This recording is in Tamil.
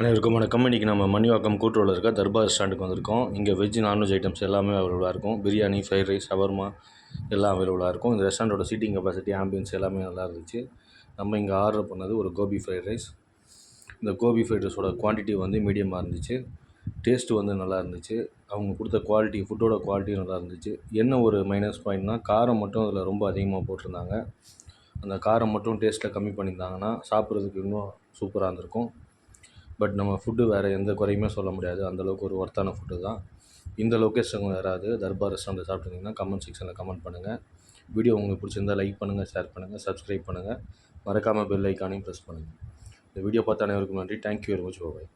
அனைவருக்கும் வணக்கம். இன்றைக்கி நம்ம மணிவாக்கம் கூட்டுறவில் இருக்க தர்பார் ஸ்டாண்டுக்கு வந்திருக்கோம். இங்கே வெஜ் நான்வெஜ் ஐட்டம்ஸ் எல்லாமே அவைலபிளாக இருக்கும். பிரியாணி, ஃப்ரைட் ரைஸ், ஷவர்மா எல்லாம் அவைலபிளாக இருக்கும். இந்த ரெஸ்டாரண்ட்டோட சீட்டிங் கெப்பாசிட்டி, ஆம்பியன்ஸ் எல்லாமே நல்லா இருந்துச்சு. நம்ம இங்கே ஆர்டர் பண்ணது ஒரு கோபி ஃப்ரைட் ரைஸ். இந்த கோபி ஃப்ரைட் ரைஸோட குவான்டிட்டி வந்து மீடியமாக இருந்துச்சு. டேஸ்ட்டு வந்து நல்லா இருந்துச்சு. அவங்க கொடுத்த குவாலிட்டி, ஃபுட்டோட குவாலிட்டி நல்லா இருந்துச்சு. என்ன ஒரு மைனஸ் பாயிண்ட்னால் காரம் மட்டும் அதில் ரொம்ப அதிகமாக போட்டிருந்தாங்க. அந்த காரம் மட்டும் டேஸ்ட்டில் கம்மி பண்ணியிருந்தாங்கன்னா சாப்பிட்றதுக்கு இன்னும் சூப்பராக இருந்திருக்கும். பட் நம்ம ஃபுட்டு வேறு எந்த குறையுமே சொல்ல முடியாது. அந்தளவுக்கு ஒரு ஒர்த்தான ஃபுட்டு தான். இந்த லொக்கேஷன் யாராவது தர்பார் ரெஸ்டாரண்ட்டில் சாப்பிட்ருந்தீங்கன்னா கமெண்ட் செக்ஷனில் கமெண்ட் பண்ணுங்கள். வீடியோ உங்களுக்கு பிடிச்சிருந்தால் லைக் பண்ணுங்கள், ஷேர் பண்ணுங்கள், சப்ஸ்கிரைப் பண்ணுங்கள். மறக்காமல் பெல் ஐக்கானையும் ப்ரெஸ் பண்ணுங்கள். இந்த வீடியோ பார்த்த அனைவருக்கும் நன்றி. Thank you very much. பாய்.